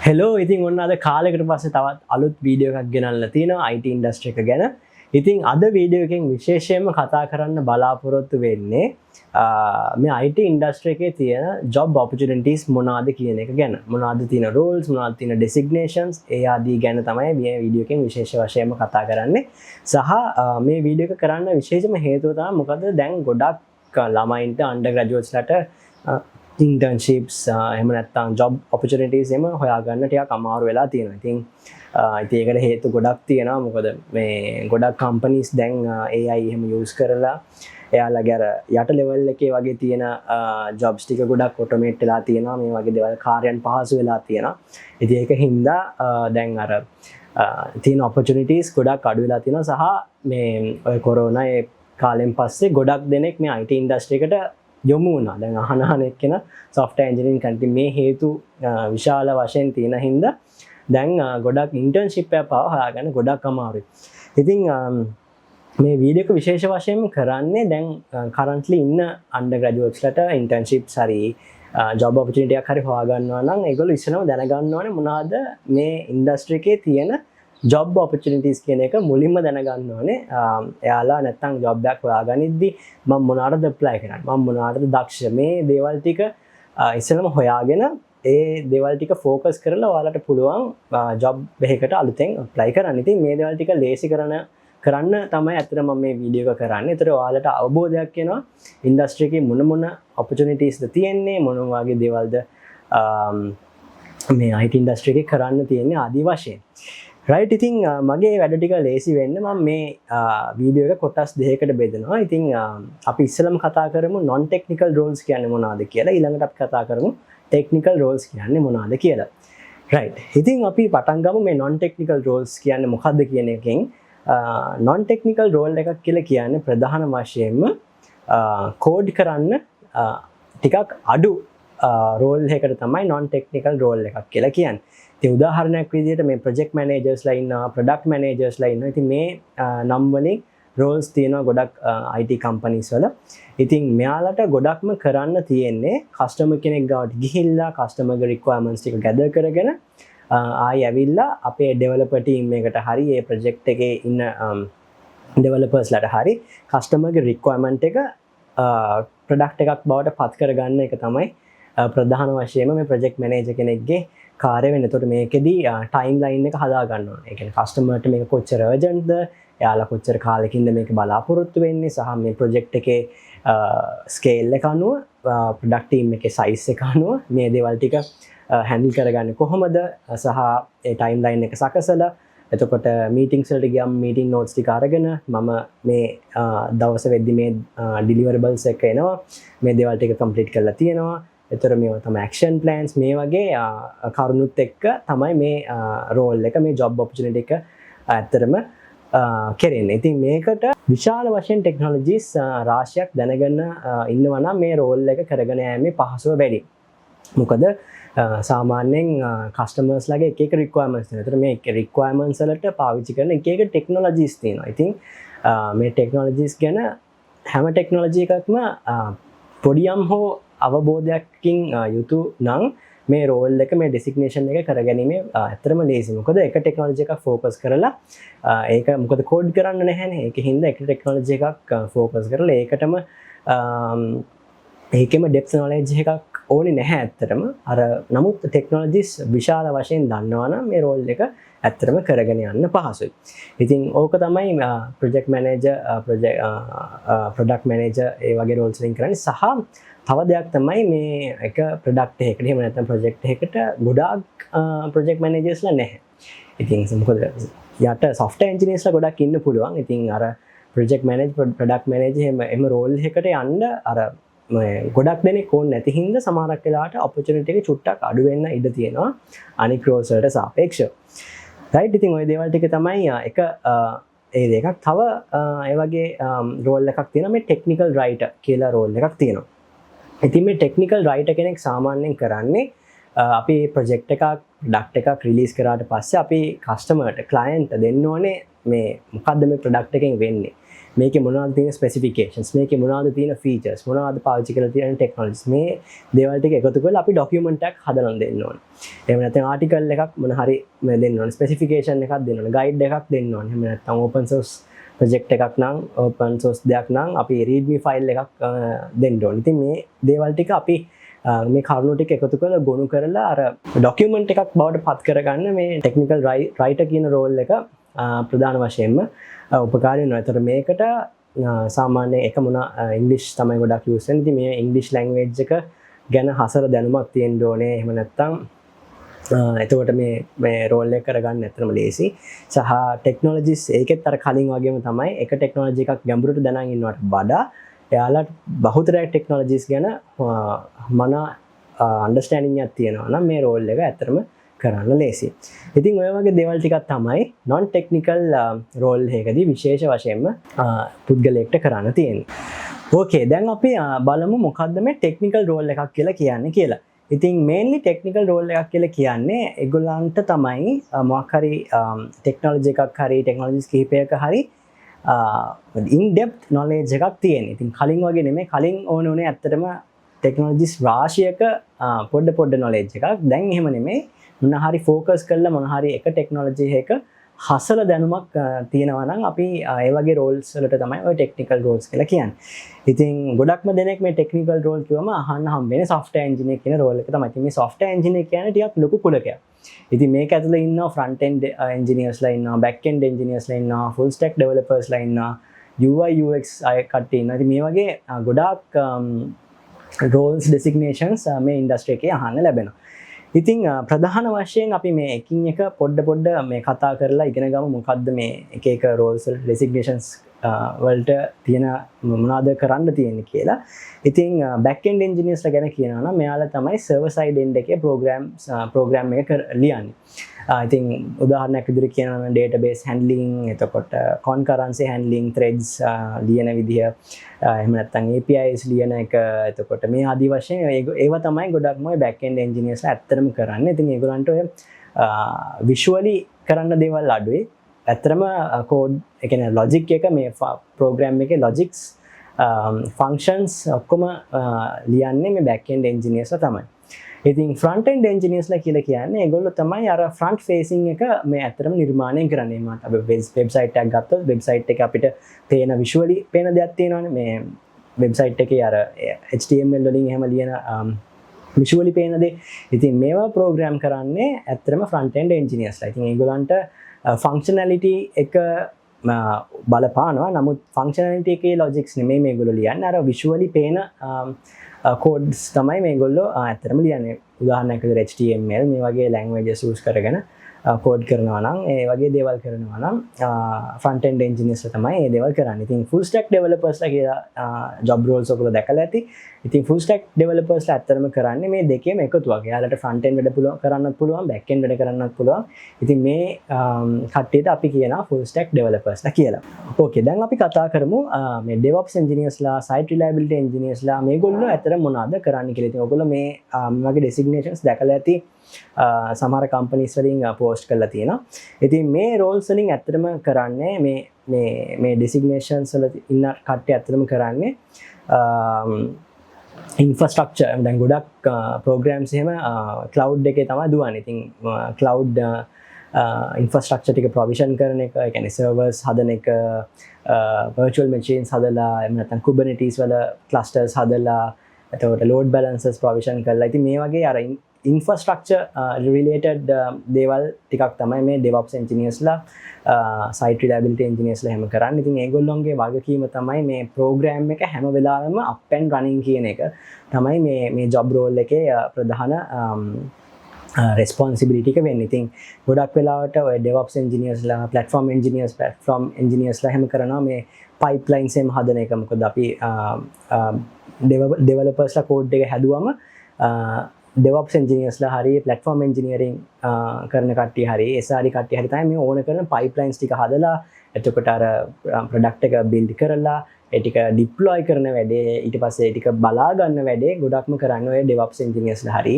Hello ඉතින් ඔන්න අද කාලෙකට පස්සේ තවත් අලුත් වීඩියෝ එකක් ගෙනල්ලා තියෙනවා IT ඉන්ඩස්ට්‍රි එක ගැන. ඉතින් අද වීඩියෝ එකෙන් විශේෂයෙන්ම කතා කරන්න බලාපොරොත්තු වෙන්නේ මේ IT ඉන්ඩස්ට්‍රි එකේ තියෙන ජොබ් ඔපචුනිටිස් මොනවාද කියන එක ගැන. මොනවාද තියෙන රෝල්ස්, මොනවාද තියෙන ඩෙසිග්නේෂන්ස්, ඒ ආදී ගැන තමයි මේ වීඩියෝ එකෙන් විශේෂ වශයෙන්ම කතා කරන්නේ. සහ මේ වීඩියෝ එක කරන්න විශේෂම හේතුව තමයි මොකද දැන් ගොඩක් ළමයින්ට අන්ඩර් ග්‍රැජුවේට්ස්ලට internships එහෙම නැත්නම් job opportunities එහෙම හොයාගන්න ටිකක් අමාරු වෙලා තියෙනවා. ඉතින් ඒකට හේතු ගොඩක් තියෙනවා. මොකද මේ ගොඩක් companies දැන් AI එහෙම use කරලා එයාලගේ අර යට level එකේ වගේ තියෙන jobs ටික ගොඩක් automate වෙලා තියෙනවා. මේ වගේ දේවල් කාර්යයන් පහසු වෙලා තියෙනවා. ඉතින් ඒක හින්දා දැන් අර තියෙන opportunities ගොඩක් අඩු වෙලා තියෙනවා. සහ මේ ඔය corona ඒ කාලෙන් පස්සේ ගොඩක් දෙනෙක් මේ IT industry එකට යොමු වුණා. දැන් අහන එක්කෙන software engineering කරන්න මේ හේතු විශාල වශයෙන් තියෙන හින්දා දැන් ගොඩක් internship එක පාව හොයාගන්න ගොඩක් අමාරුයි. ඉතින් මේ වීඩියෝ එක විශේෂ වශයෙන්ම කරන්නේ දැන් currently ඉන්න undergraduatesලට internships හරි job opportunity එකක් හරි හොයාගන්නවා නම් ඒගොල්ලෝ ඉස්සෙල්ලාම දැනගන්න ඕනේ මොනවාද මේ industry එකේ තියෙන job opportunities කියන එක මුලින්ම දැනගන්න ඕනේ. එයාලා නැත්තම් job එකක් හොයාගනිද්දි මම මොනවාටද apply කරන්නේ? මම මොනවාටද දක්ෂ? මේ දේවල් ටික ඉස්සෙල්ලාම හොයාගෙන ඒ දේවල් ටික focus කරලා ඔයාලට පුළුවන් job එකකට අලුතෙන් apply කරන්න. ඉතින් මේ දේවල් ටික ලේසි කරන්න තමයි අතට මම මේ වීඩියෝ එක කරන්නේ. ඒතර ඔයාලට අවබෝධයක් එනවා industry එකේ මොන opportunities ද තියෙන්නේ, මොන වගේ දේවල්ද මේ IT industry එකේ කරන්න තියෙන්නේ ආදී වශයෙන්. right ඉතින් මගේ වැඩ ටික ලේසි වෙන්න මම මේ වීඩියෝ එක කොටස් දෙකකට බෙදනවා. ඉතින් අපි ඉස්සෙල්ලම කතා කරමු non technical roles කියන්නේ මොනවද කියලා. ඊළඟට අපි කතා කරමු technical roles කියන්නේ මොනවද කියලා. right ඉතින් අපි පටන් ගමු මේ non technical roles කියන්නේ මොකක්ද කියන එකෙන්. non technical role එකක් කියලා කියන්නේ ප්‍රධාන වශයෙන්ම කෝඩ් කරන්න ටිකක් අඩු රෝල් එකකට තමයි non technical role එකක් කියලා කියන්නේ. ඉතින් උදාහරණයක් විදිහට මේ project managers ලා ඉන්නවා, product managers ලා ඉන්නවා. ඉතින් මේ නම් වලින් roles තියෙනවා ගොඩක් IT companies වල. ඉතින් මෙයාලට ගොඩක්ම කරන්න තියෙන්නේ customer කෙනෙක් ගාවට ගිහිල්ලා customer ගේ requirements ටික gather කරගෙන ආයි ඇවිල්ලා අපේ developer team එකට හරි මේ project එකේ ඉන්න developers ලාට හරි customer ගේ requirement එක product එකක් බවට පත් කරගන්න එක තමයි ප්‍රධාන වශයෙන්ම මේ project manager කෙනෙක්ගේ කාර්ය වෙන්නේ. එතකොට මේකෙදි ටයිම්ලයින් එක හදා ගන්න ඕනේ. ඒ කියන්නේ කස්ටමර්ට මේක කොච්චර අර්ජන්ට්ද, එයාලා කොච්චර කාලෙකින්ද මේක බලාපොරොත්තු වෙන්නේ, සහ මේ ප්‍රොජෙක්ට් එකේ ස්කේල් එක අනුව, ප්‍රොඩක්ට් ටීම් එකේ සයිස් එක අනුව මේ දේවල් ටික හැන්ඩල් කරගන්නේ කොහොමද, සහ ඒ ටයිම්ලයින් එක සකසලා එතකොට මීටින්ග්ස් වලට ගියම් මීටින් නෝට්ස් ටික අරගෙන මම මේ දවස් වෙද්දි මේ ඩිලිවරබල්ස් එක එනවා, මේ දේවල් ටික කම්ප්ලීට් කරලා තියෙනවා. එතකොට මේවා තමයි action plans මේ වගේ කරුණුත් එක්ක තමයි මේ රෝල් එක, මේ job opportunity එක ඇත්තටම කෙරෙන්නේ. ඉතින් මේකට විශාල වශයෙන් ටෙක්නොලොජිස් රාශියක් දැනගෙන ඉන්නවා නම් මේ රෝල් එක කරගෙන යෑමේ පහසුව වැඩි. මොකද සාමාන්‍යයෙන් කස්ටමර්ස් ලගේ එක රික්වයර්මන්ට්ස් තියෙනවා. ඒතර මේ රික්වයර්මන්ට්ස් වලට පාවිච්චි කරන එක ටෙක්නොලොජිස් තියෙනවා. ඉතින් මේ ටෙක්නොලොජිස් ගැන හැම ටෙක්නොලොජි එකක්ම පොඩියම් හෝ අවබෝධයක්කින් යුතු නම් මේ රෝල් එක, මේ ඩෙසිග්නේෂන් එක කරගැනීමේ ඇත්තටම ලේසි. මොකද එක ටෙක්නොලොජි එකක් ફોකස් කරලා ඒක මොකද කෝඩ් කරන්න නැහැනේ. ඒකින් හින්දා එක ටෙක්නොලොජි එකක් ફોකස් කරලා ඒකටම ඒකෙම ඩෙප්ත් නොලෙජ් එකක් ඕනේ නැහැ ඇත්තටම. අර නමුත් ටෙක්නොලොජිස් විශාල වශයෙන් දන්නවා නම් මේ රෝල් එක ඇත්තටම කරගෙන යන්න පහසුයි. ඉතින් ඕක තමයි ප්‍රොජෙක්ට් මැනේජර්, ප්‍රොඩක්ට් මැනේජර් ඒ වගේ රෝල්ස් වලින් කරන්නේ. සහ තව දෙයක් තමයි මේ එක ප්‍රොඩක්ට් එකකට එහෙම නැත්නම් ප්‍රොජෙක්ට් එකකට ගොඩාක් ප්‍රොජෙක්ට් මැනේජර්ස්ලා නැහැ. ඉතින් මොකද යට software engineers ලා ගොඩක් ඉන්න පුළුවන්. ඉතින් අර ප්‍රොජෙක්ට් මැනේජර්, ප්‍රොඩක්ට් මැනේජර් එහෙම රෝල් එකකට යන්න අර ගොඩක් දෙනෙක් ඕනේ නැති හින්දා සමහරක් වෙලාවට opportunity එක චුට්ටක් අඩු වෙන්න ඉඩ තියෙනවා අනික් roles වලට සාපේක්ෂව. right ඉතින් ওই දේවල් ටික තමයි එක ඒ දෙකක්. තව ඒ වගේ රෝල් එකක් තියෙනවා මේ technical writer කියලා රෝල් එකක් තියෙනවා. ඉතින් මේ ටෙක්නිකල් රයිටර් කෙනෙක් සාමාන්‍යයෙන් කරන්නේ අපි ප්‍රොජෙක්ට් එකක්, ප්‍රොඩක්ට් එකක් රිලීස් කරාට පස්සේ අපි කස්ටමර්ට, ක්ලයන්ට් දෙන්න ඕනේ මේ මොකද්ද මේ ප්‍රොඩක්ට් එකෙන් වෙන්නේ. මේකේ මොනවද තියෙන ස්පෙસિෆිකේෂන්ස්, මේකේ මොනවද තියෙන ෆීචර්ස්, මොනවද පාවිච්චි කරලා තියෙන ටෙක්නොලොජිස්, මේ දේවල් ටික එකතු කරලා අපි ડોකියුමන්ට් එකක් හදලා දෙන්න ඕනේ. එහෙම නැත්නම් ආටිකල් එකක් මොන හරි දෙන්න ඕනේ, ස්පෙસિෆිකේෂන් එකක් දෙන්න ඕනේ, ගයිඩ් එකක් දෙන්න ඕනේ. එහෙම නැත්නම් ඕපන් සෝස් ප්‍රොජෙක්ට් එකක් නම්, ඕපන් සෝස් දෙයක් නම් අපි රීඩ්මි ෆයිල් එකක් දෙන්න ඕනේ. ඉතින් මේ දේවල් ටික අපි මේ කරුණු ටික එකතු කරලා ගොනු කරලා අර ડોකියුමන්ට් එකක් බවට පත් කරගන්න මේ ටෙක්නිකල් රයිටර් කියන රෝල් එක ප්‍රධාන වශයෙන්ම උපකාරී වෙනවා. ඒතර මේකට සාමාන්‍ය එක මොන ඉංග්‍රීසි තමයි ගොඩක් යූස් වෙන්නේ. ඉතින් මේ ඉංග්‍රීසි ලැන්ග්වේජ් එක ගැන හසල දැනුමක් තියෙන්න ඕනේ. එහෙම නැත්නම් එතකොට මේ රෝල් එක කරගන්න ඇත්තටම ලේසි. සහ ටෙක්නොලොජිස් ඒකෙත් අර කලින් වගේම තමයි එක ටෙක්නොලොජි එකක් ගැඹුරට දැනන් ඉන්නවට වඩා එයාලට බහුතරයක් ටෙක්නොලොජිස් ගැන මන අන්ඩර්ස්ටෑන්ඩින්ග් එකක් තියෙනවා නම් මේ රෝල් එක ඇත්තටම කරන්න ලේසි. ඉතින් ඔය වගේ දේවල් ටිකක් තමයි non technical රෝල් එකකදී විශේෂ වශයෙන්ම පුද්ගලයෙක්ට කරන්න තියෙන්නේ. ඕකේ, දැන් අපි බලමු මොකද්ද මේ ටෙක්නිකල් රෝල් එකක් කියලා කියන්නේ කියලා. ඉතින් මේන්ලි ටෙක්නිකල් රෝල් එකක් කියලා කියන්නේ ඒගොල්ලන්ට තමයි මොකක් හරි ටෙක්නොලොජි එකක් හරි ටෙක්නොලොජිස් කිහිපයක හරි in depth knowledge එකක් තියෙන. ඉතින් කලින් වගේ නෙමෙයි, කලින් ඕනේ ඇත්තටම ටෙක්නොලොජිස් රාශියක පොඩ knowledge එකක්. දැන් එහෙම නෙමෙයි, මොන හරි ફોකස් කරලා මොන හරි එක ටෙක්නොලොජි එකක හසල දැනුමක් තියෙනවා නම් අපි ඒ වගේ රෝල්ස් වලට තමයි ඔය ටෙක්නිකල් රෝල්ස් කියලා කියන්නේ. ඉතින් ගොඩක්ම දෙනෙක් මේ ටෙක්නිකල් රෝල් කියවම අහන්න හම්බෙන්නේ software engineer කියන රෝල් එක තමයි. ඉතින් මේ software engineer කියන්නේ ටිකක් ලොකු කුලකයක්. ඉතින් මේක ඇතුළේ ඉන්නවා front end engineersලා ඉන්නවා, back end engineersලා ඉන්නවා, full stack developersලා ඉන්නවා, UI UX අය කට්ටිය ඉන්නවා. ඉතින් මේ වගේ ගොඩාක් roles designations මේ ඉන්ඩස්ට්‍රි එකේ අහන්න ලැබෙනවා. ඉතින් ප්‍රධාන වශයෙන් අපි මේ එකින් එක පොඩ මේ කතා කරලා ඉගෙන ගමු මොකද්ද මේ එක එක roles designations වලට තියෙන මොනවාද කරන්න තියෙන්නේ කියලා. ඉතින් back end engineers ගැන කියනවා නම් මෙයාලා තමයි server side end එකේ program එක ලියන්නේ. ඉතින් උදාහරණයක් විදිහට කියනවා නම් database handling, එතකොට concurrency handling, threads ලියන විදිය, එහෙම නැත්නම් APIs ලියන එක, එතකොට මේ ආදි වශයෙන් ඒව තමයි ගොඩක්ම ඔය back end engineers ඇත්තටම කරන්නේ. ඉතින් ඒගොල්ලන්ට ඔය visually කරන්න දේවල් අඩුයි. ඇත්තටම කෝඩ් ඒ කියන්නේ logic එක මේ program එකේ logics functions ඔක්කොම ලියන්නේ මේ back end engineers තමයි. ඉතින් front end engineersලා කියලා කියන්නේ ඒගොල්ලෝ තමයි අර front facing එක මේ ඇත්තටම නිර්මාණය කරන්නේ. මට අපි website එකක් ගත්තොත් website එක අපිට පේන visually පේන දෙයක් තියෙනවානේ. මේ website එකේ අර HTML වලින් එහෙම ලියන visually පේන දේ. ඉතින් මේවා program කරන්නේ ඇත්තටම front end engineersලා. ඉතින් ඒගොල්ලන්ට functionality එක බලපානවා. නමුත් functionality එකේ logics නෙමෙයි මේගොල්ලෝ ලියන්නේ. අර visually පේන codes තමයි මේගොල්ලෝ ඇත්තටම ලියන්නේ. උදාහරණයක් විදිහට HTML මේ වගේ languages use කරගෙන code කරනවා නම්, ඒ වගේ දේවල් කරනවා නම් front end engineers තමයි මේ දේවල් කරන්නේ. ඉතින් full stack developers ලා කියලා job roles ඔයගොල්ලෝ දැකලා ඇති. ඉතින් full stack developers ලා ඇත්තටම කරන්නේ මේ දෙකේම එකතුවක්. එයාලට front end වැඩ කරන්නත් පුළුවන්, back end වැඩ කරන්නත් පුළුවන්. ඉතින් මේ කට්ටියට අපි කියනවා full stack developers ලා කියලා. ඕකේ, දැන් අපි කතා කරමු මේ DevOps engineers ලා, site reliability engineers ලා මේගොල්ලෝ ඇත්තට මොනවද කරන්නේ කියලා. ඉතින් ඔයගොල්ලෝ මේ වගේ designations දැකලා ඇති. සමහර companies වලින් post කරලා තියෙනවා. ඉතින් මේ roles වලින් ඇත්තටම කරන්නේ මේ designations වල ඉන්න කට්ටිය ඇත්තටම කරන්නේ infrastructure. දැන් ගොඩක් programs එහෙම cloud එකේ තමයි දුවන්නේ. ඉතින් cloud infrastructure ටික provision කරන එක, ඒ කියන්නේ servers හදන එක, virtual machines හදලා, එහෙම නැත්නම් Kubernetes වල clusters හදලා, එතකොට load balancers provision කරලා. ඉතින් මේ වගේ අර infrastructure related දේවල් ටිකක් තමයි මේ DevOps engineers ලා, site reliability engineers ලා හැම කරන්නේ. ඉතින් ඒගොල්ලොන්ගේ වගකීම තමයි මේ program එක හැම වෙලාවෙම up and running කියන එක තමයි මේ job role එකේ ප්‍රධාන responsibility එක වෙන්නේ. ඉතින් ගොඩක් වෙලාවට ඔය DevOps engineers ලා, platform engineers ලා හැම කරනවා මේ pipelines එහෙම හදන එක. මොකද අපි developers ලා code එක හැදුවම DevOps engineers ලා හරි, platform engineering කරන කට්ටිය හරි, SRE කට්ටිය හරි තමයි මේ ඕන කරන pipelines ටික හදලා, එතකොට අර product එක build කරලා, ඒ ටික ඩිප්ලොයි කරන වැඩේ ඊට පස්සේ ඒ ටික බලා ගන්න වැඩේ ගොඩක්ම කරන්නේ ඔය DevOps engineersලා හරි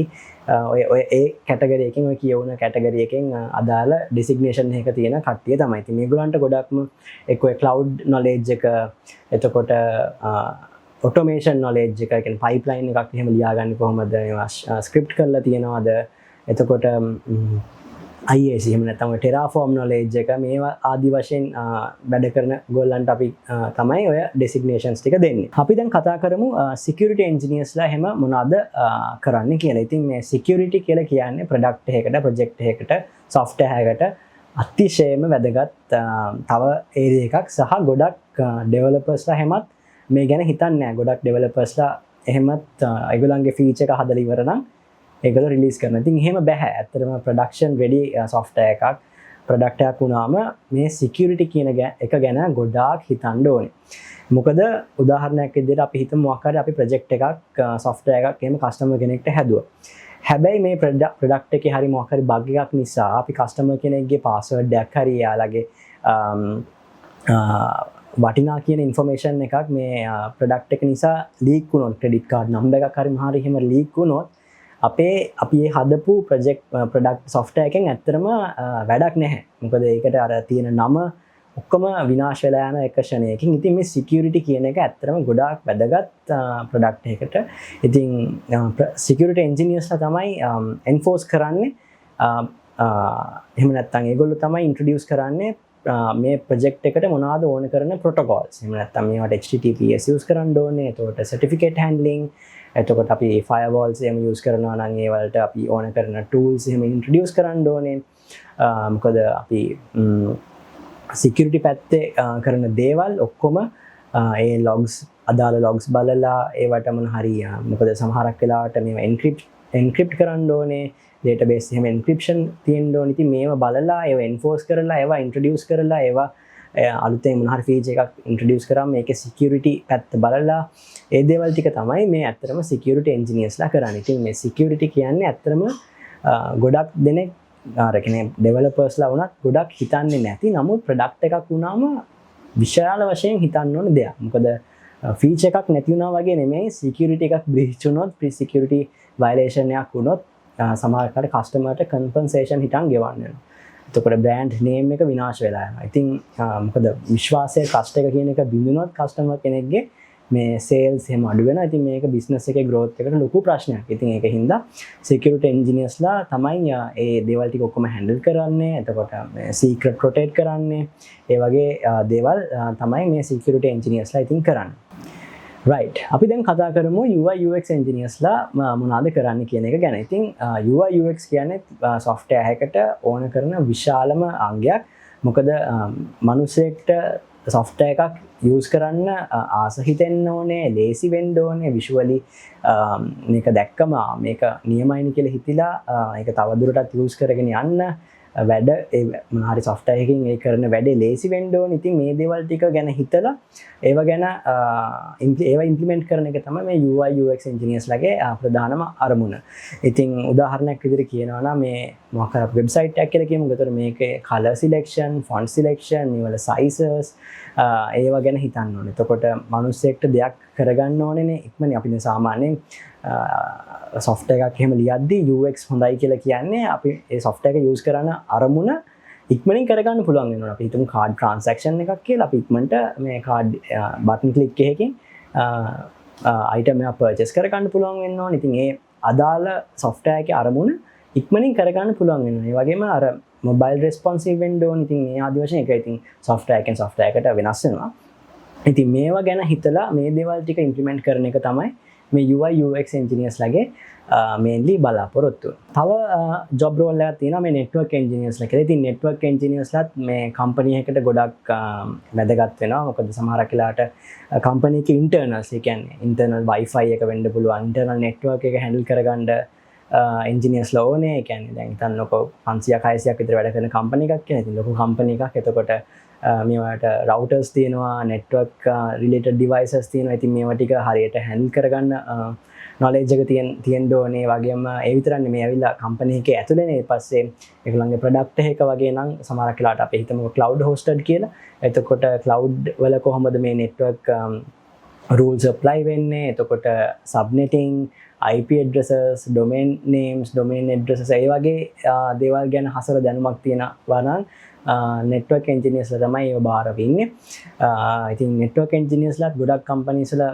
ඔය ඒ කැටගරි එකෙන් ඔය කියවන කැටගරි එකෙන් අදාළ ඩෙසිග්නේෂන් එක තියෙන කට්ටිය තමයි. ඉතින් මේගොල්ලන්ට ගොඩක්ම එක්ක ඔය cloud knowledge එක එතකොට automation knowledge එක කියන්නේ pipeline එකක් එහෙම ලියාගන්නේ කොහොමද ඒවා script කරලා තියනවාද එතකොට IAC එහෙම නැත්නම් ඔය Terraform knowledge එක මේවා ආදි වශයෙන් වැඩ කරන ගොල්ලන්ට අපි තමයි ඔය designations ටික දෙන්නේ. අපි දැන් කතා කරමු security engineersලා එහෙම මොනවද කරන්නේ කියලා. ඉතින් මේ security කියලා කියන්නේ product එකකට, project එකකට, software එකකට අතිශයම වැදගත් තව area එකක් සහ ගොඩක් developersලා හැමත් මේ ගැන හිතන්නේ නැහැ. ගොඩක් developersලා එහෙමත් ඒගොල්ලන්ගේ feature එක හදලා ඉවර නම් ඒගොල්ලෝ රිලීස් කරනවා. ඉතින් එහෙම බෑ. ඇත්තටම production ready software එකක් product එකක් වුණාම මේ security කියන එක ගැන ගොඩාක් හිතන්න ඕනේ. මොකද උදාහරණයක් විදිහට අපි හිතමු මොකක් හරි අපි project එකක් software එකක් එහෙම customer කෙනෙක්ට හැදුවා. හැබැයි මේ product එකේ හරි මොකක් හරි bug එකක් නිසා අපි customer කෙනෙක්ගේ password එකක් හරි යාළගේ වටිනා කියන information එකක් මේ product එක නිසා leak වුණොත් credit card number එකක් හරි මහරි එහෙම leak වුණොත් අපි හදපු product software එකෙන් ඇත්තටම වැඩක් නැහැ. මොකද ඒකට අර තියෙන නම ඔක්කොම විනාශ වෙලා යන එක ක්ෂණයකින්. ඉතින් මේ security කියන එක ඇත්තටම ගොඩාක් වැදගත් product එකකට. ඉතින් security engineersලා තමයි enforce කරන්නේ. එහෙම නැත්නම් ඒගොල්ලෝ තමයි introduce කරන්නේ මේ project එකට මොනවද ඕන කරන protocols. එහෙම නැත්නම් මේවට HTTPS use කරන්න ඕනේ. එතකොට certificate handling එතකොට අපි firewalls එහෙම use කරනවා නම් ඒ වලට අපි ඕන කරන tools එහෙම introduce කරන්න ඕනේ. මොකද අපි security පැත්තේ කරන දේවල් ඔක්කොම ඒ logs අදාළ logs බලලා ඒවට මොන හරි මොකද සමහරක් වෙලාවට මේව encrypt කරන්න ඕනේ. database එහෙම encryption තියෙන්න ඕනේ. ඉතින් මේව බලලා ඒව enforce කරලා ඒව introduce කරලා ඒව අලුතෙන් මොන හරි feature එකක් introduce කරාම මේකේ security පැත්ත බලලා ඒ දේවල් ටික තමයි මේ ඇත්තටම security engineersලා කරන්නේ. ඉතින් මේ security කියන්නේ ඇත්තටම ගොඩක් දෙනෙක් අර කියන්නේ developersලා වුණත් ගොඩක් හිතන්නේ නැති. නමුත් product එකක් වුණාම විශාල වශයෙන් හිතන්න ඕන දෙයක්. මොකද feature එකක් නැති වුණා වගේ නෙමෙයි security එකක් breach වුණොත් security violation එකක් වුණොත් සමහරකට customer ට compensation හිටන් ගෙවන්න වෙනවා. එතකොට brand name එක විනාශ වෙලා යනවා. ඉතින් මොකද විශ්වාසය trust එක කියන එක බිඳුනොත් customer කෙනෙක්ගේ මේ sales එහෙම අඩු වෙනවා. ඉතින් මේක business එකේ growth එකට ලොකු ප්‍රශ්නයක්. ඉතින් ඒක හින්දා security engineersලා තමයි ඒ දේවල් ටික ඔක්කොම handle කරන්නේ. එතකොට මේ secret protect කරන්නේ. ඒ වගේ දේවල් තමයි මේ security engineersලා ඉතින් කරන්නේ. right අපි දැන් කතා කරමු UI UX engineersලා මොනවද කරන්නේ කියන එක ගැන. ඉතින් UI UX කියන්නේ software එකකට ඕන කරන විශාලම අංගයක්. මොකද මිනිස්සෙක්ට software එකක් use කරන්න ආස හිතෙන්න ඕනේ, ලේසි වෙන්න ඕනේ, visually මේක දැක්කම මේක නියමයිනි කියලා හිතිලා ඒක තවදුරටත් use කරගෙන යන්න වැඩ මොන හරි software එකකින් ඒ කරන වැඩේ ලේසි වෙන්න ඕනේ. ඉතින් මේ දේවල් ටික ගැන හිතලා ඒව ගැන ඒවා implement කරන එක තමයි මේ UI UX engineersලාගේ ප්‍රධානම අරමුණ. ඉතින් උදාහරණයක් විදිහට කියනවා නම් මේ මොකක් හරි website එකක් කියලා කියමු. ඒතර මේකේ color selection, font selection, මේවල sizes ඒවා ගැන හිතන්න ඕනේ. එතකොට මිනිස්සෙක්ට දෙයක් කරගන්න ඕනේනේ. ඉක්මනින් අපි සාමාන්‍යයෙන් software එකක් එහෙම ලියද්දී UX හොඳයි කියලා කියන්නේ අපි ඒ software එක use කරන අරමුණ ඉක්මනින් කරගන්න පුළුවන් වෙනවා. අපි හිතමු card transaction එකක් කියලා අපි ඉක්මනට මේ card button click එකකින් item එක purchase කරගන්න පුළුවන් වෙන්න ඕනේ. ඉතින් ඒ අදාළ software එකේ අරමුණ ඉක්මනින් කරගන්න පුළුවන් වෙනවා. ඒ වගේම අර mobile responsive වෙන්න ඕනේ. ඉතින් මේ ආදි වශයෙන් ඒක ඉතින් software එකෙන් software එකට වෙනස් වෙනවා. ඉතින් මේවා ගැන හිතලා මේ දේවල් ටික implement කරන එක තමයි මේ UI UX engineersලාගේ mainly බලාපොරොත්තු. තව job role එකක් තියෙනවා මේ network engineersලා කියලා. ඉතින් network engineersලාත් මේ company එකකට ගොඩක් වැදගත් වෙනවා. මොකද සමහරක් වෙලාවට company එකේ internals ඒ කියන්නේ internal wifi එක වෙන්න පුළුවන්, internal network එක handle කරගන්න engineersලා ඕනේ. ඒ කියන්නේ දැන් හිතන්නකෝ 500 600ක් විතර වැඩ කරන company එකක් කියන. ඉතින් ලොකු company එකක්. එතකොට මේවට රවුටර්ස් තියෙනවා network related devices තියෙනවා. ඉතින් මේවා ටික හරියට handle කරගන්න knowledge එක තියෙන්න ඕනේ. වගේම ඒ විතරක් නෙමෙයි ඇවිල්ලා company එකේ ඇතුළේනේ ඊපස්සේ ඒගොල්ලන්ගේ product එක වගේ නම් සමහරක් වෙලාවට අපි හිතමු cloud hosted කියලා. එතකොට cloud වල කොහොමද මේ network rules apply වෙන්නේ? එතකොට subnetting, IP addresses, domain names, domain addresses ඒ වගේ දේවල් ගැන හසල දැනුමක් තියෙනවා නම් network engineers ලා තමයි ඒව බාර වෙන්නේ. ඉතින් network engineers ලාත් ගොඩක් companies වල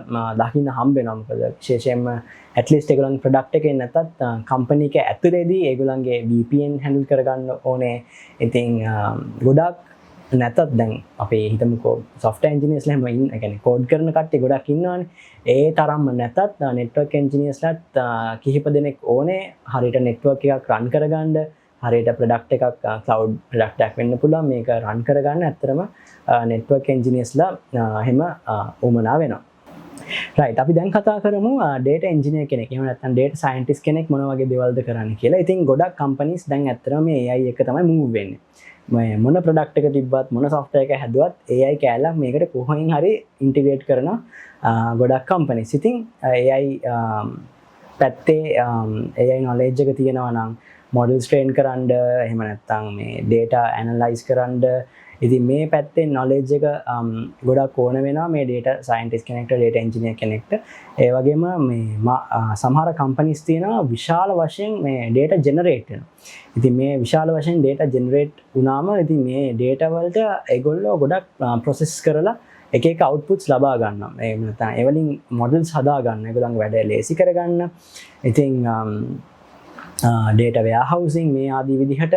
දකින්න හම්බ වෙනවා. මොකද විශේෂයෙන්ම at least ඒගොල්ලන්ගේ product එකේ නැත්තත් company එක ඇතුලේදී ඒගොල්ලන්ගේ VPN handle කරගන්න ඕනේ. ඉතින් ගොඩක් නැතත් දැන් අපේ හිතමුකෝ software engineers ලා හැම ඉන්න කියන්නේ code කරන කට්ටිය ගොඩක් ඉන්නවනේ. ඒ තරම්ම නැතත් network engineers ලාත් කිහිප දෙනෙක් ඕනේ හරියට network එකක් run කරගන්න, හරියට product එකක් cloud product එකක් වෙන්න පුළුවන් මේක run කරගන්න. ඇත්තටම network engineers ලා එහෙම උමනා වෙනවා. right අපි දැන් කතා කරමු data engineer කෙනෙක් එහෙම නැත්නම් data scientist කෙනෙක් මොන වගේ දේවල්ද කරන්නේ කියලා. ඉතින් ගොඩක් companies දැන් ඇත්තටම මේ AI එක තමයි move වෙන්නේ. මොන product එක තිබ්බත් මොන software එක හැදුවත් AI කැලක් මේකට කොහොමින් හරි integrate කරන ගොඩක් companies. ඉතින් AI පැත්තේ AI knowledge එක තියෙනවා නම් models train කරන්න එහෙම නැත්නම් මේ data analyze කරන්න ඉතින් මේ පැත්තේ knowledge එක ගොඩක් ඕන වෙනවා මේ data scientist කෙනෙක්ට data engineer කෙනෙක්ට. ඒ වගේම මේ සමහර companies තියෙනවා විශාල වශයෙන් මේ data generate වෙනවා. ඉතින් මේ විශාල වශයෙන් data generate වුණාම ඉතින් මේ data වලට ඒගොල්ලෝ ගොඩක් process කරලා එක එක outputs ලබා ගන්නවා. ඒ නැත්නම් ඒ වලින් models හදා ගන්න. ඒගොල්ලන්ගේ වැඩ ලේසි කරගන්න. ඉතින් data warehousing මේ ආදී විදිහට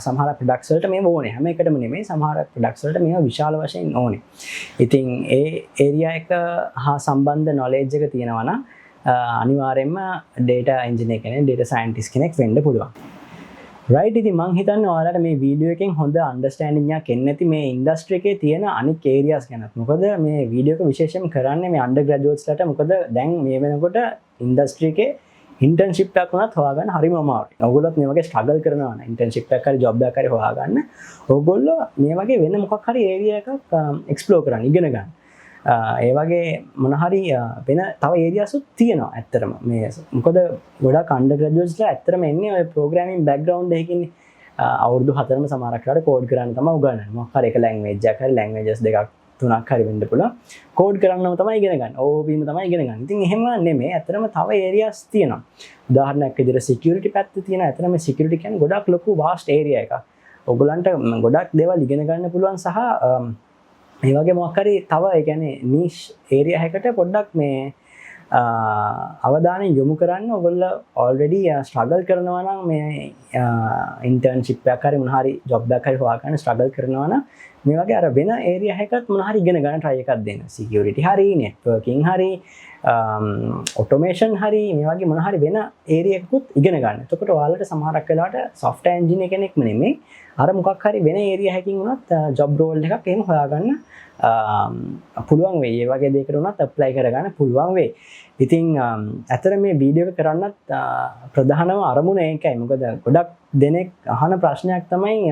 සමහර products වලට මේව ඕනේ. හැම එකටම නෙමෙයි සමහර products වලට මේව විශාල වශයෙන් ඕනේ. ඉතින් ඒ area එක හා සම්බන්ධ knowledge එක තියෙනවා නම් අනිවාර්යයෙන්ම data engineer කෙනෙක්, data scientist කෙනෙක් වෙන්න පුළුවන්. right ඉතින් මම හිතන්නේ ඔයාලට මේ වීඩියෝ එකෙන් හොඳ understanding එකක් එන්න ඇති මේ industry එකේ තියෙන අනික් areas ගැන. මොකද මේ වීඩියෝ එක විශේෂයෙන් කරන්නේ මේ undergraduates ලට. මොකද දැන් මේ වෙනකොට industry එකේ internship එකක් වුණත් හොයාගන්න හරිම අමාරුයි. ඔයගොල්ලෝත් මේ වගේ struggle කරනවා නම් internship එකක් හරි job එකක් හරි හොයාගන්න. ඔයගොල්ලෝ මේ වගේ වෙන මොකක් හරි area එකක් explore කරන්න, ඉගෙන ගන්න. ඒ වගේ මොන හරි වෙන තව areas උත් තියෙනවා ඇත්තටම. මේ මොකද ගොඩක් undergraduates ලා ඇත්තටම එන්නේ ඔය programming background එකකින් අවුරුදු 4ම සමහරක් වෙලාවට code කරන්න තමයි උගන්වන්නේ. මොකක් හරි එක language එකක් හරි languages දෙකක් තුනක් හරි වෙන්න පුළුවන්. කෝඩ් කරන්නම තමයි ඉගෙන ගන්න. OOP ම තමයි ඉගෙන ගන්න. ඉතින් එහෙම නෙමෙයි. ඇත්තටම තව areas තියෙනවා. උදාහරණයක් විදිහට security පැත්ත තියෙනවා. ඇත්තටම මේ security කියන්නේ ගොඩක් ලොකු vast area එකක්. ඔයගොල්ලන්ට ගොඩක් දේවල් ඉගෙන ගන්න පුළුවන් සහ මේ වගේ මොකක් හරි තව ඒ කියන්නේ niche area එකකට පොඩ්ඩක් මේ අවධානය යොමු කරන්න ඔයගොල්ලෝ already struggle කරනවා නම් මේ internship එකක් හරි මොන හරි job එකක් හරි හොයාගන්න struggle කරනවා නම් මේ වගේ අර වෙන area එකකට මොන හරි ඉගෙන ගන්න try එකක් දෙන්න. security හරි, networking හරි, automation හරි මේ වගේ මොන හරි වෙන area එකකුත් ඉගෙන ගන්න. එතකොට ඔයාලට සමහරක් වෙලාවට software engineer කෙනෙක්ම නෙමෙයි අර මොකක් හරි වෙන area එකකින් උනත් job role එකක් එහෙම හොයාගන්න පුළුවන් වෙයි. ඒ වගේ දෙයකට උනත් apply කරගන්න පුළුවන් වෙයි. ඉතින් ඇත්තට මේ වීඩියෝ එක කරන්නත් ප්‍රධානම අරමුණ ඒකයි. මොකද ගොඩක් දෙනෙක් අහන ප්‍රශ්නයක් තමයි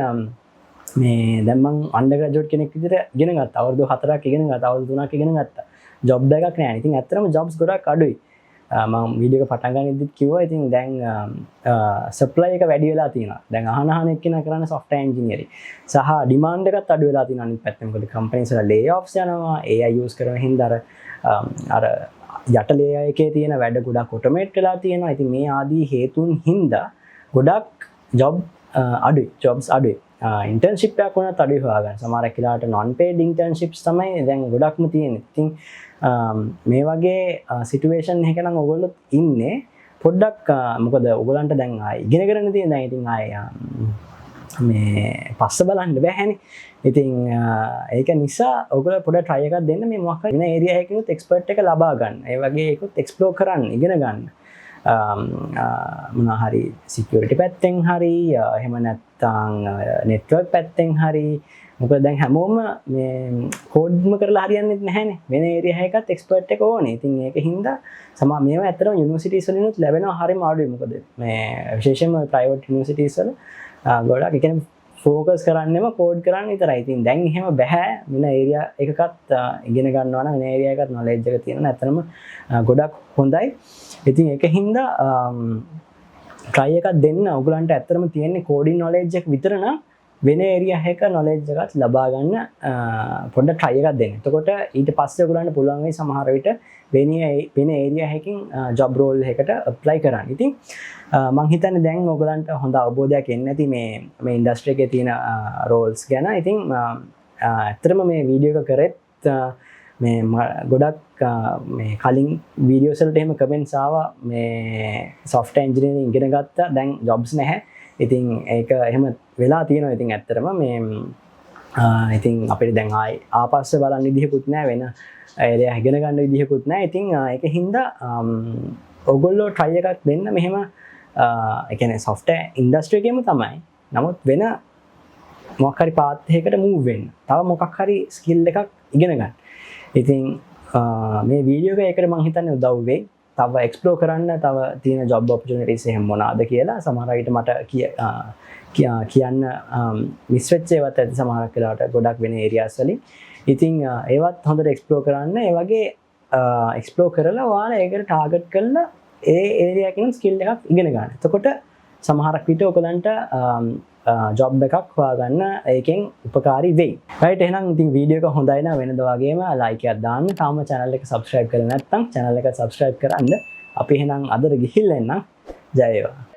මේ දැන් මම undergraduate කෙනෙක් විදිහට ඉගෙන ගත්තා. අවුරුදු 4ක් ඉගෙන ගත්තා. අවුරුදු 3ක් ඉගෙන ගත්තා. job එකක් නැහැ. ඉතින් ඇත්තටම jobs ගොඩක් අඩුයි. මම වීඩියෝ එක පටන් ගන්නෙදිත් කිව්වා. ඉතින් දැන් supply එක වැඩි වෙලා තියෙනවා. දැන් අහන එක්කෙනා කරන්නේ software engineering. සහ demand එකත් අඩු වෙලා තියෙනවා අනිත් පැත්තෙන්. මොකද companies වල layoffs යනවා. AI use කරන හින්දා අර යට layer එකේ තියෙන වැඩ ගොඩක් automate වෙලා තියෙනවා. ඉතින් මේ ආදී හේතුන් හින්දා ගොඩක් jobs අඩුයි. internship එකක් වුණත් අඩුයි හොයාගන්න. සමහරක් වෙලාවට non paid internships තමයි දැන් ගොඩක්ම තියෙන්නේ. ඉතින් මේ වගේ situation එකක නම් ඔයගොල්ලෝ ඉන්නේ පොඩ්ඩක් මොකද ඔයගොල්ලන්ට දැන් ආයි ඉගෙන ගන්න තියෙන දැන් ඉතින් ආයි මේ පස්ස බලන්න බෑනේ. ඉතින් ඒක නිසා ඔයගොල්ලෝ පොඩ්ඩක් try එකක් දෙන්න මේ මොකක් හරි වෙන area එකකිනුත් expert එක ලබා ගන්න. ඒ වගේ ඒකත් explore කරන්න, ඉගෙන ගන්න. මොනවා හරි security පැත්තෙන් හරි එහෙම නැත්නම් network පැත්තෙන් හරි. මොකද දැන් හැමෝම මේ කෝඩ්ම කරලා හරියන්නේ නැහැනේ. වෙන area එකකට expert එක ඕනේ. ඉතින් ඒක හින්දා මේවා ඇත්තටම universities වලිනුත් ලැබෙනවා හරියම අඩුයි. මොකද මේ විශේෂයෙන්ම private universities වල ගොඩක් ඒ කියන්නේ ෆෝකස් කරන්නෙම කෝඩ් කරන්න විතරයි. ඉතින් දැන් එහෙම බෑ. වෙන ඒරියා එකකත් ඉගෙන ගන්නවා නම් වෙන ඒරියා එකකත් නොලෙජ් එක තියෙනවා. ඇත්තටම ගොඩක් හොඳයි. ඉතින් ඒකින්ද try එකක් දෙන්න. ඔයගලන්ට ඇත්තටම තියෙන්නේ කෝඩින් නොලෙජ් එක විතර නම් වෙන ඒරියා එක නොලෙජ් එකත් ලබා ගන්න පොඩ්ඩක් try එකක් දෙන්න. එතකොට ඊට පස්සේ ඔයගලන්ට පුළුවන් වෙයි සමහර විට වෙන ඒරියා එකකින් ජොබ් රෝල් එකකට apply කරන්න. ඉතින් මම හිතන්නේ දැන් ඔයගලන්ට හොඳ අවබෝධයක් එන්න ඇති මේ ඉන්ඩස්ට්‍රි එකේ තියෙන රෝල්ස් ගැන. ඉතින් ඇත්තටම මේ වීඩියෝ එක කරෙත් මේ ගොඩක් මේ කලින් වීඩියෝස් වලට එහෙම කමෙන්ට්ස් ආවා මේ software engineering ඉගෙන ගත්තා දැන් jobs නැහැ. ඉතින් ඒක එහෙම වෙලා තියෙනවා. ඉතින් ඇත්තටම මේ ඉතින් අපිට දැන් ආපස්සේ බලන්න විදිහකුත් නැහැ, වෙන ඒරියා ඉගෙන ගන්න විදිහකුත් නැහැ. ඉතින් ඒකින්ද ඔයගොල්ලෝ try එකක් දෙන්න මෙහෙම ඒ කියන්නේ software industry එකේම තමයි. නමුත් වෙන මොකක් හරි path එකකට move වෙන්න. තව මොකක් හරි skill එකක් ඉගෙන ගන්න. ඉතින් මේ වීඩියෝ එක ඒකට මම හිතන්නේ උදව් වෙයි. තව එක්ස්ප්ලෝර් කරන්න තව තියෙන ජොබ් ඔපචුනිටිස් එහෙම මොනවාද කියලා සමහර විට මට කියන්න මිස් වෙච්ච ඒවාත් ඇති සමහරක් වෙලාවට ගොඩක් වෙන ඒරියාස් වලින්. ඉතින් ඒවත් හොඳට එක්ස්ප්ලෝර් කරන්න. ඒ වගේ එක්ස්ප්ලෝර් කරලා ඔයාලා ඒකට ටාගට් කරලා ඒ ඒරියා එකකින් ස්කිල් එකක් ඉගෙන ගන්න. එතකොට සමහරක් විට ඔයගලන්ට ජොබ් එකක් හොයාගන්න ඒකෙන් උපකාරී වෙයි. රයිට් එහෙනම් ඉතින් වීඩියෝ එක හොඳයි නම් වෙනද වගේම ලයික් එකක් දාන්න. තාම channel එක subscribe කරලා නැත්නම් channel එක subscribe කරන්න. අපි එහෙනම් අදට ගිහිල්ලා එන්න. ජය වේවා.